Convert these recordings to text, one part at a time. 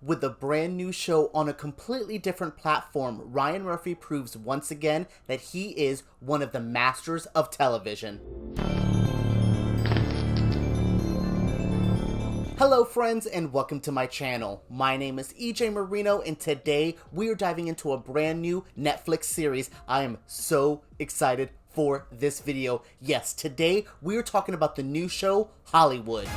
With a brand new show on a completely different platform, Ryan Murphy proves once again that he is one of the masters of television. Hello friends and welcome to my channel. My name is EJ Marino and today we are diving into a brand new Netflix series. I am so excited for this video. Yes, today we are talking about the new show, Hollywood.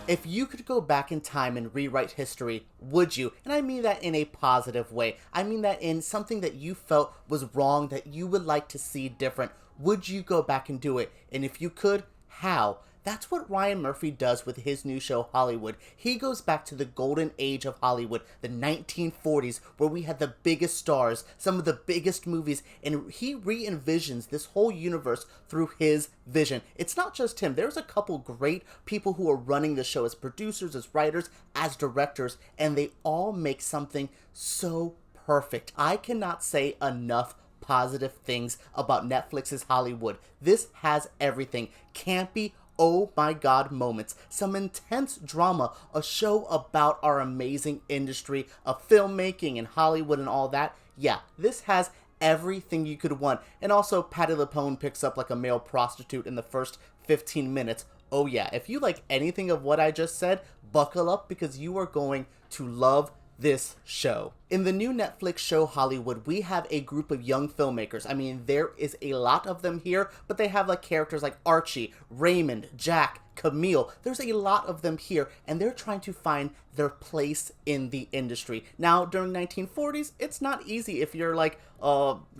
If you could go back in time and rewrite history, would you? And I mean that in a positive way. I mean that in something that you felt was wrong that you would like to see different. Would you go back and do it? And if you could, how? That's what Ryan Murphy does with his new show, Hollywood. He goes back to the golden age of Hollywood, the 1940s, where we had the biggest stars, some of the biggest movies, and he re-envisions this whole universe through his vision. It's not just him. There's a couple great people who are running the show as producers, as writers, as directors, and they all make something so perfect. I cannot say enough positive things about Netflix's Hollywood. This has everything. Campy, oh my god moments, some intense drama, a show about our amazing industry of filmmaking and Hollywood and all that. Yeah, this has everything you could want. And also, Patti LuPone picks up like a male prostitute in the first 15 minutes. Oh yeah, if you like anything of what I just said, buckle up because you are going to love this show. In the new Netflix show Hollywood, we have a group of young filmmakers. I mean, there is a lot of them here, but they have like characters like Archie, Raymond, Jack, Camille. There's a lot of them here, and they're trying to find their place in the industry. Now, during 1940s, it's not easy if you're like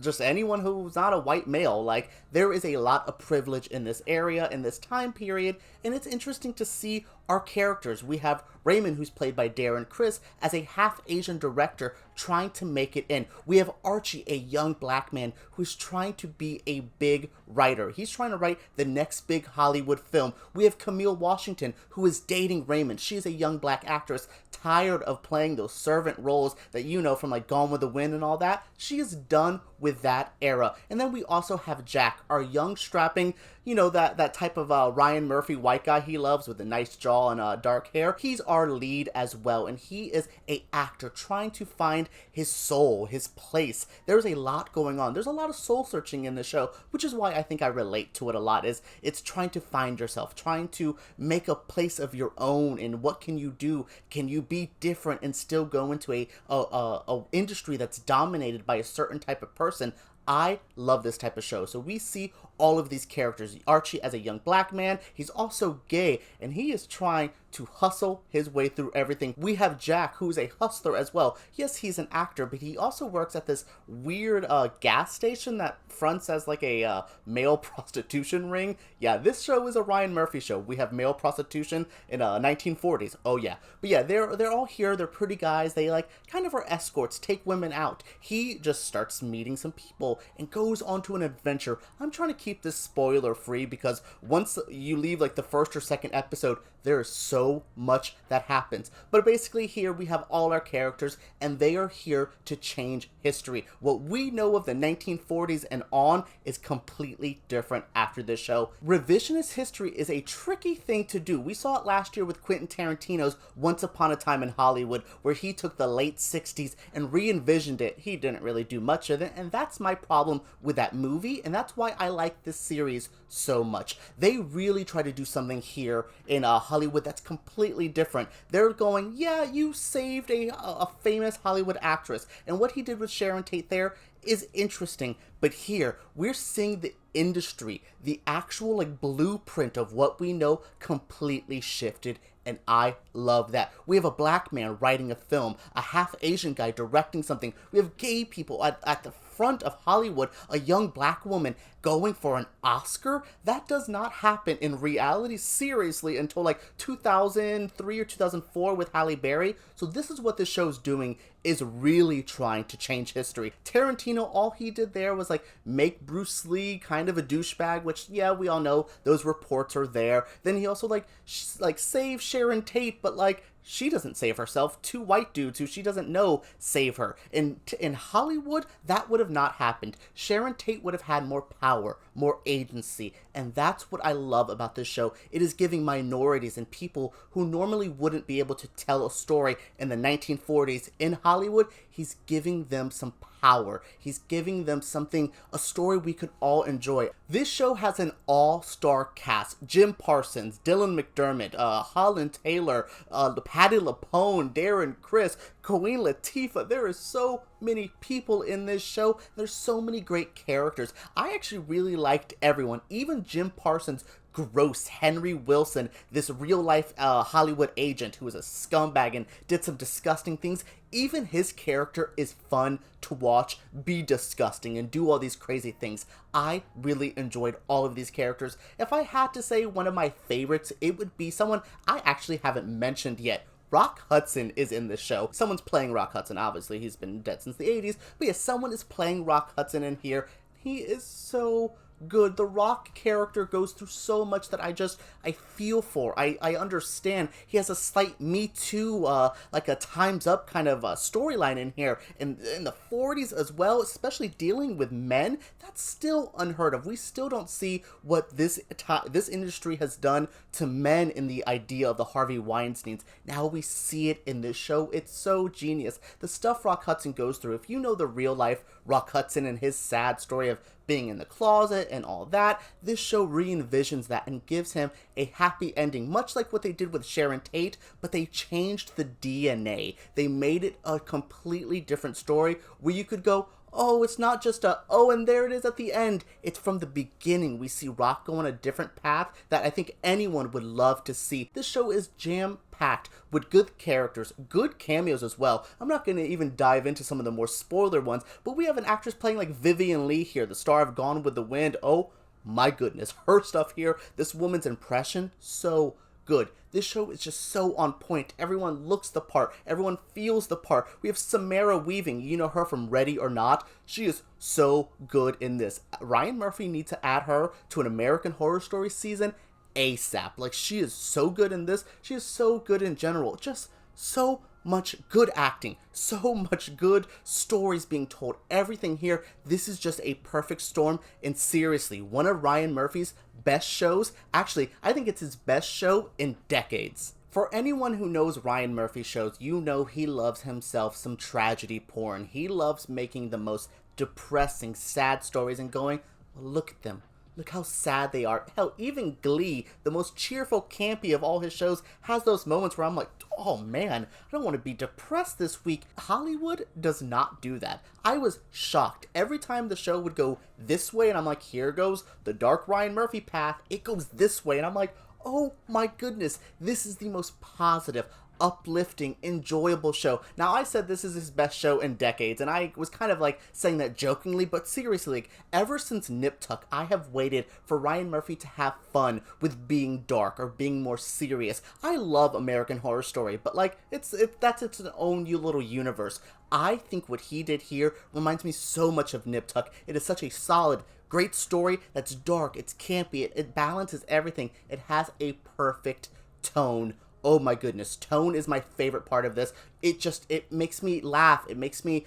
just anyone who's not a white male. Like, there is a lot of privilege in this area, in this time period, and it's interesting to see our characters. We have Raymond, who's played by Darren Criss, as a half-Asian director trying to make it in. We have Archie, a young black man who's trying to be a big writer. He's trying to write the next big Hollywood film. We have Camille Washington, who is dating Raymond. She's a young black actress, tired of playing those servant roles that you know from like Gone with the Wind and all that. She is done with that era. And then we also have Jack, our young strapping, you know, that type of Ryan Murphy white guy he loves with a nice jaw and dark hair. He's our lead as well, and he is a actor trying to find his soul, his place. There's a lot going on. There's a lot of soul searching in the show, which is why I think I relate to it a lot. Is it's trying to find yourself, trying to make a place of your own, and what can you do? Can you be different and still go into a industry that's dominated by a certain type of person? I love this type of show. So we see all of these characters. Archie as a young black man, he's also gay, and he is trying to hustle his way through everything. We have Jack, who's a hustler as well. Yes, he's an actor, but he also works at this weird gas station that fronts as like a male prostitution ring. Yeah, this show is a Ryan Murphy show. We have male prostitution in 1940s. Oh yeah. But yeah, they're all here. They're pretty guys. They like kind of are escorts, take women out. He just starts meeting some people and goes on to an adventure. I'm trying to keep this spoiler free because once you leave like the first or second episode, there is so much that happens. But basically here we have all our characters and they are here to change history. What we know of the 1940s and on is completely different after this show. Revisionist history is a tricky thing to do. We saw it last year with Quentin Tarantino's Once Upon a Time in Hollywood, where he took the late 60s and re-envisioned it. He didn't really do much of it, and that's my problem with that movie, and that's why I like this series so much. They really try to do something here in Hollywood that's completely different. They're going, yeah, you saved a famous Hollywood actress, and what he did with Sharon Tate there is interesting, but here we're seeing the industry, the actual like blueprint of what we know completely shifted, and I love that. We have a black man writing a film, a half-Asian guy directing something. We have gay people at the front of Hollywood, a young black woman going for an Oscar. That does not happen in reality, seriously, until like 2003 or 2004 with Halle Berry. So this is what this show's doing, is really trying to change history. Tarantino, all he did there was like make Bruce Lee kind of a douchebag, which yeah, we all know those reports are there. Then he also like save Sharon Tate, but like she doesn't save herself. Two white dudes who she doesn't know save her. In Hollywood, that would have not happened. Sharon Tate would have had more power. power, more agency, and that's what I love about this show. It is giving minorities and people who normally wouldn't be able to tell a story in the 1940s in Hollywood, he's giving them some power. He's giving them something, a story we could all enjoy. This show has an all-star cast. Jim Parsons, Dylan McDermott, Holland Taylor, Patti LuPone, Darren Criss, Queen Latifah. There is so many people in this show. There's so many great characters. I actually really liked everyone, even Jim Parsons' gross Henry Wilson, this real-life Hollywood agent who is a scumbag and did some disgusting things. Even his character is fun to watch be disgusting and do all these crazy things. I really enjoyed all of these characters. If I had to say one of my favorites, it would be someone I actually haven't mentioned yet. Rock Hudson is in this show. Someone's playing Rock Hudson, obviously. He's been dead since the 80s. But yes, someone is playing Rock Hudson in here. He is so good. The Rock character goes through so much that I feel for. I understand. He has a slight Me Too, like a Time's Up kind of storyline in here. In the 40s as well, especially dealing with men, that's still unheard of. We still don't see what this industry has done to men in the idea of the Harvey Weinsteins. Now we see it in this show. It's so genius. The stuff Rock Hudson goes through, if you know the real life Rock Hudson and his sad story of being in the closet and all that, this show re-envisions that and gives him a happy ending, much like what they did with Sharon Tate, but they changed the DNA. They made it a completely different story where you could go, oh, it's not just oh, and there it is at the end. It's from the beginning. We see Rock go on a different path that I think anyone would love to see. This show is jam-packed with good characters, good cameos as well. I'm not going to even dive into some of the more spoiler ones, but we have an actress playing like Vivian Leigh here, the star of Gone with the Wind. Oh my goodness, her stuff here, this woman's impression, so good. This show is just so on point. Everyone looks the part. Everyone feels the part. We have Samara Weaving. You know her from Ready or Not. She is so good in this. Ryan Murphy needs to add her to an American Horror Story season ASAP. Like, she is so good in this. She is so good in general. Just so much good acting, so much good stories being told, everything here. This is just a perfect storm, and seriously, one of Ryan Murphy's best shows. Actually, I think it's his best show in decades. For anyone who knows Ryan Murphy shows, you know he loves himself some tragedy porn. He loves making the most depressing, sad stories and going, well, look at them. Look how sad they are. Hell, even Glee, the most cheerful, campy of all his shows, has those moments where I'm like, oh man, I don't want to be depressed this week. Hollywood does not do that. I was shocked. Every time the show would go this way, and I'm like, here goes the dark Ryan Murphy path, it goes this way, and I'm like, oh my goodness, this is the most positive, uplifting, enjoyable show. Now, I said this is his best show in decades, and I was kind of like saying that jokingly, but seriously, like, ever since Nip Tuck, I have waited for Ryan Murphy to have fun with being dark or being more serious. I love American Horror Story, but like, that's its own little universe. I think what he did here reminds me so much of Nip Tuck. It is such a solid, great story that's dark, it's campy, it balances everything. It has a perfect tone. Oh my goodness, tone is my favorite part of this. It makes me laugh. It makes me,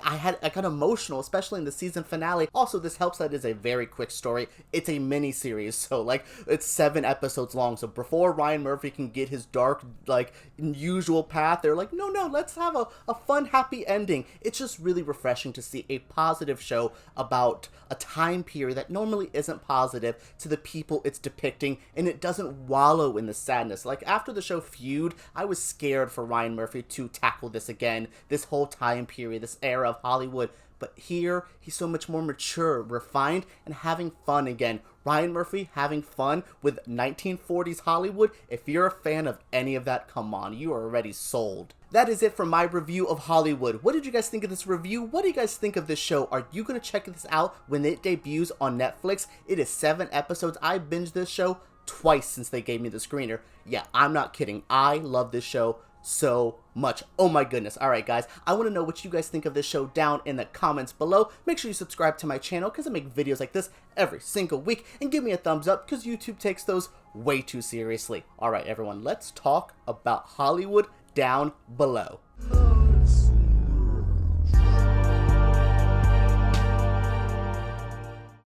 I got emotional, especially in the season finale. Also, this helps that it's a very quick story. It's a mini-series, so like, it's 7 episodes long. So before Ryan Murphy can get his dark, like, usual path, they're like, no, let's have a fun, happy ending. It's just really refreshing to see a positive show about a time period that normally isn't positive to the people it's depicting, and it doesn't wallow in the sadness. Like, after the show Feud, I was scared for Ryan Murphy to tackle this again, this whole time period, this era of Hollywood. But here, he's so much more mature, refined, and having fun again. Ryan Murphy having fun with 1940s Hollywood. If you're a fan of any of that, come on, you are already sold. That is it for my review of Hollywood. What did you guys think of this review? What do you guys think of this show? Are you going to check this out when it debuts on Netflix? It is 7 episodes. I binged this show twice since they gave me the screener. Yeah, I'm not kidding. I love this show so much. Oh my goodness. Alright guys, I want to know what you guys think of this show down in the comments below. Make sure you subscribe to my channel because I make videos like this every single week, and give me a thumbs up because YouTube takes those way too seriously. Alright everyone, let's talk about Hollywood down below.